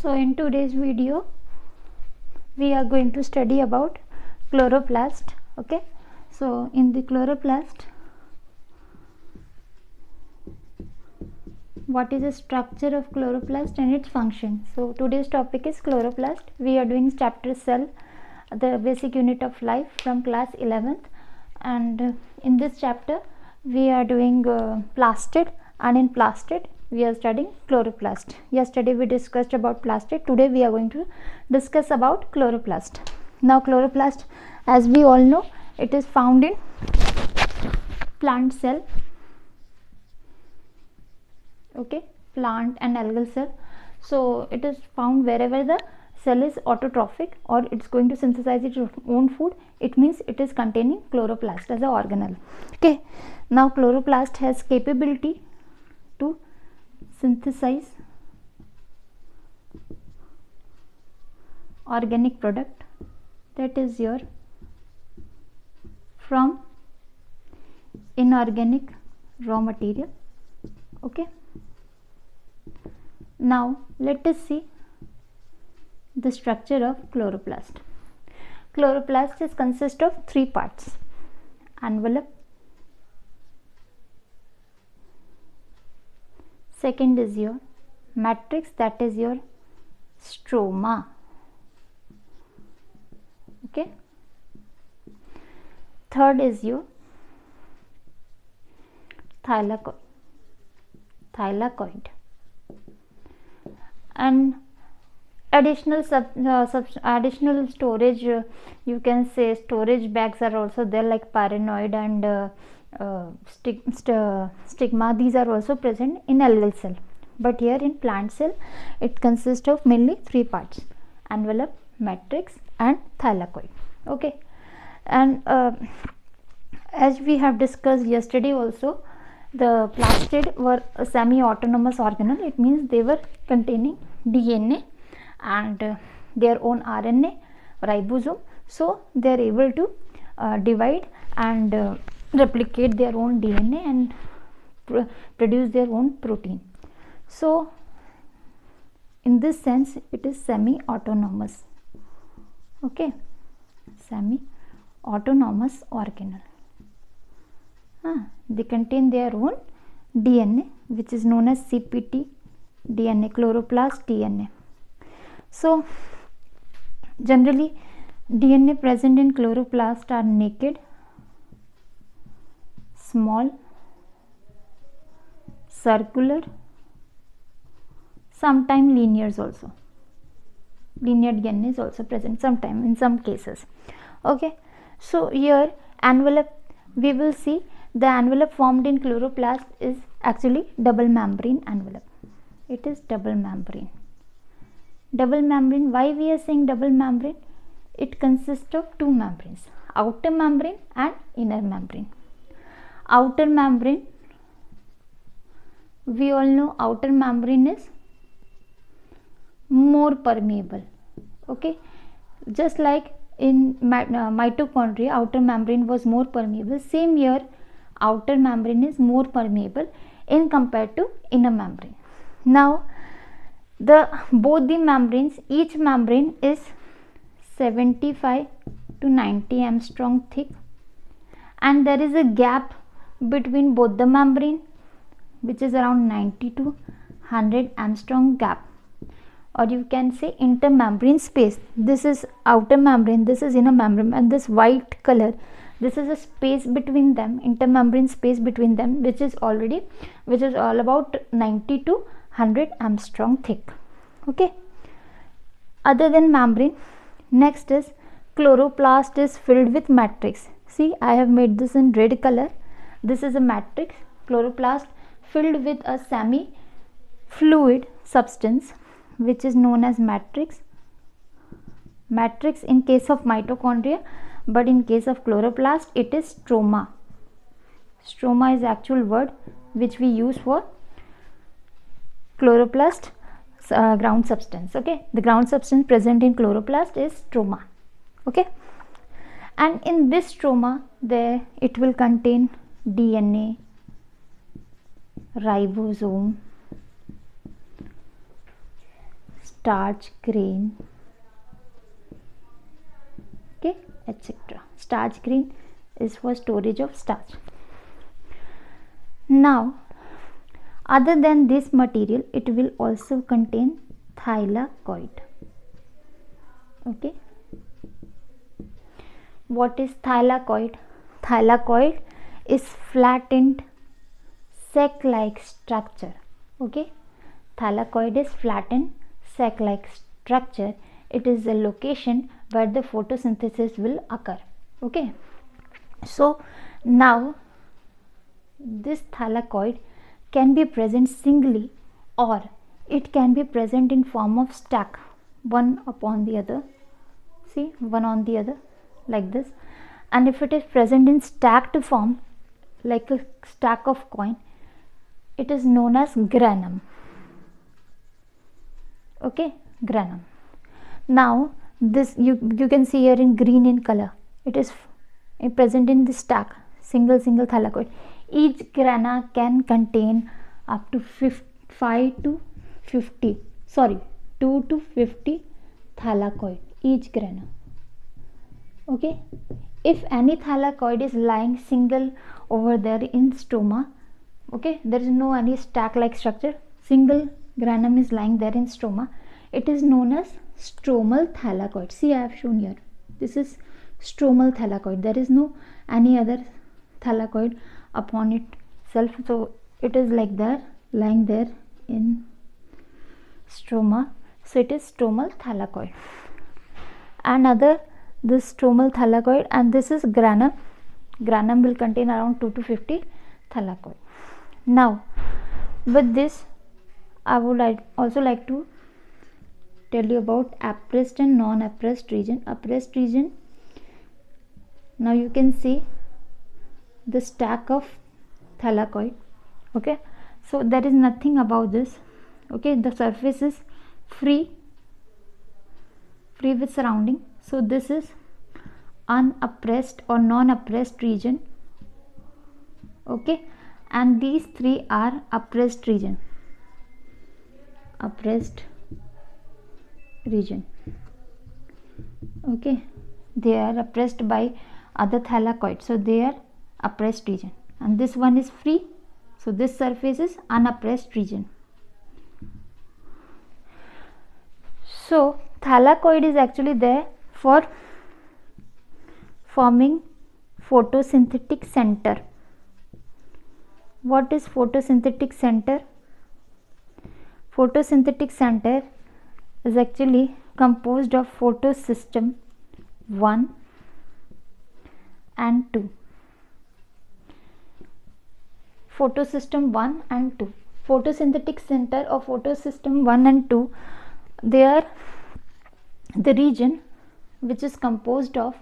So in today's video we are going to study about chloroplast. Okay, so in the chloroplast, what is the structure of chloroplast and its function? So today's topic is chloroplast. We are doing chapter cell, the basic unit of life, from class 11th, and in this chapter we are doing plastid, and in plastid we are studying chloroplast. Yesterday we discussed about plastid. Today we are going to discuss about chloroplast. Now chloroplast, as we all know, it is found in plant cell, okay, plant and algal cell. So it is found wherever the cell is autotrophic or it's going to synthesize its own food. It means it is containing chloroplast as an organelle. Okay, now chloroplast has capability to synthesize organic product, that is your from inorganic raw material. Okay, now let us see the structure of chloroplast. Chloroplast is consist of three parts: envelope, second is your matrix, that is your stroma. Okay, third is your thylakoid, and additional additional storage, you can say storage bags are also there, like paranoid and stigma. These are also present in algal cell, but here in plant cell it consists of mainly three parts: envelope, matrix and thylakoid. Okay, and as we have discussed yesterday also, the plastid were a semi-autonomous organelle. It means they were containing DNA and their own RNA, ribosome, so they are able to divide and replicate their own DNA and produce their own protein. So in this sense it is semi-autonomous. Okay, semi-autonomous organelle. They contain their own DNA, which is known as CPT DNA, chloroplast DNA. So generally DNA present in chloroplast are naked, small, circular, sometimes linears also. Linear DNA is also present sometime in some cases. Okay, so here envelope, we will see the envelope formed in chloroplast is actually double membrane envelope. It is double membrane. Double membrane, why we are saying double membrane? It consists of two membranes, outer membrane and inner membrane. Outer membrane, we all know outer membrane is more permeable. Okay, just like in mitochondria outer membrane was more permeable, same here outer membrane is more permeable in compared to inner membrane. Now both the membranes, each membrane is 75 to 90 Armstrong thick, and there is a gap between both the membrane which is around 90 to 100 Armstrong gap, or you can say intermembrane space. This is outer membrane, this is inner membrane, and this white color, this is a space between them, intermembrane space between them, which is all about 90 to 100 Armstrong thick. Okay, other than membrane, next is chloroplast is filled with matrix. See, I have made this in red color. This is a matrix, chloroplast filled with a semi fluid substance which is known as matrix. Matrix in case of mitochondria, but in case of chloroplast it is stroma. Stroma is actual word which we use for chloroplast ground substance. Okay, the ground substance present in chloroplast is stroma. Okay, and in this stroma there it will contain DNA, ribosome, starch grain, okay, etc. Starch grain is for storage of starch. Now, other than this material, it will also contain thylakoid. Okay, what is thylakoid? Thylakoid is flattened sac-like structure. Okay, thylakoid is flattened sac-like structure. It is a location where the photosynthesis will occur. Okay, so now this thylakoid can be present singly or it can be present in form of stack, one upon the other. See, one on the other, like this. And if it is present in stacked form, like a stack of coin, it is known as granum. Okay, granum. Now this you can see here in green in color. It is present in the stack, single thylakoid. Each grana can contain up to 2 to 50 thylakoid, each grana. Okay, if any thylakoid is lying single over there in stroma, okay, there is no any stack like structure, single granum is lying there in stroma, it is known as stromal thylakoid. See, I have shown here, this is stromal thylakoid. There is no any other thylakoid upon itself, so it is like that, lying there in stroma, so it is stromal thylakoid. Another, this stromal thylakoid, and this is granum. Granum will contain around 2 to 50 thylakoid. Now with this, I would also like to tell you about appressed and non-appressed region. Appressed region, now you can see the stack of thylakoid. Okay, so there is nothing about this. Okay, the surface is free with surrounding. So this is unappressed or non-appressed region. Okay, and these three are appressed region. Appressed region. Okay, they are oppressed by other thylakoid, so they are oppressed region, and this one is free, so this surface is unoppressed region. So thylakoid is actually there for forming photosynthetic center. What is photosynthetic center? Photosynthetic center is actually composed of photosystem 1 and 2. Photosystem 1 and 2. Photosynthetic center of photosystem 1 and 2, they are the region which is composed of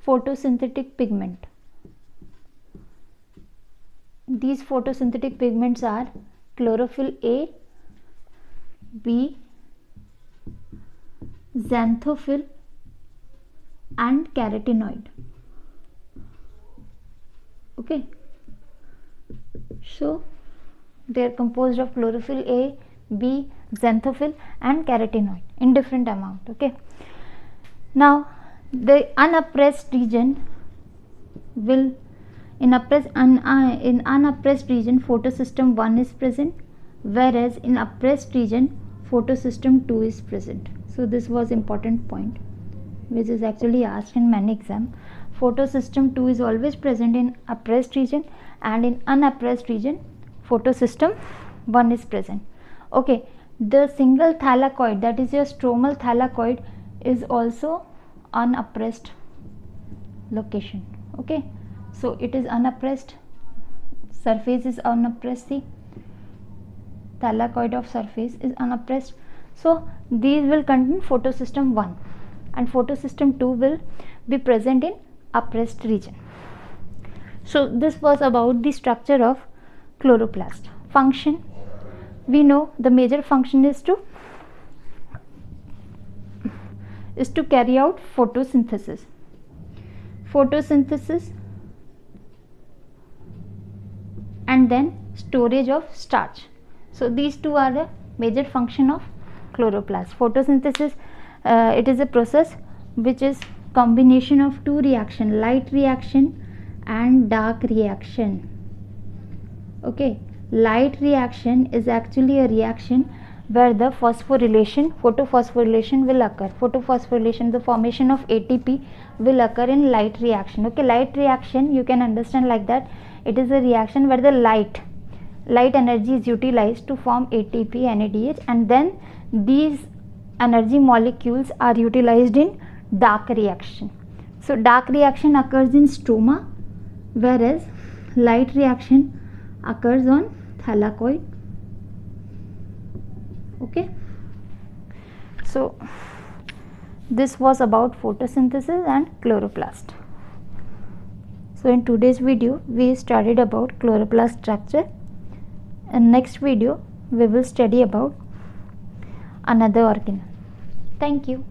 photosynthetic pigment. These photosynthetic pigments are chlorophyll A, B, xanthophyll and carotenoid. Okay, so they are composed of chlorophyll A, B, xanthophyll and carotenoid in different amount. Okay, now the unoppressed region will in unoppressed region photosystem 1 is present, whereas in oppressed region photosystem 2 is present. So this was important point which is actually asked in many exam. Photosystem 2 is always present in oppressed region, and in unoppressed region photosystem 1 is present. Okay, the single thylakoid, that is your stromal thylakoid, is also unoppressed location. Okay, so it is unoppressed, surface is unoppressed. See, thylakoid of surface is unoppressed. So these will contain photosystem 1, and photosystem 2 will be present in oppressed region. So this was about the structure of chloroplast. Function, we know the major function is to carry out photosynthesis. And then storage of starch. So these two are the major function of chloroplast. Photosynthesis, it is a process which is combination of two reaction, light reaction and dark reaction. Okay, light reaction is actually a reaction where the photophosphorylation will occur. Photophosphorylation, the formation of ATP will occur in light reaction. Okay, light reaction you can understand like that. It is a reaction where the light energy is utilized to form ATP, NADH, and then these energy molecules are utilized in dark reaction. So dark reaction occurs in stroma, whereas light reaction occurs on thylakoid. Okay, so this was about photosynthesis and chloroplast. So in today's video we studied about chloroplast structure, and next video we will study about another organelle. Thank you.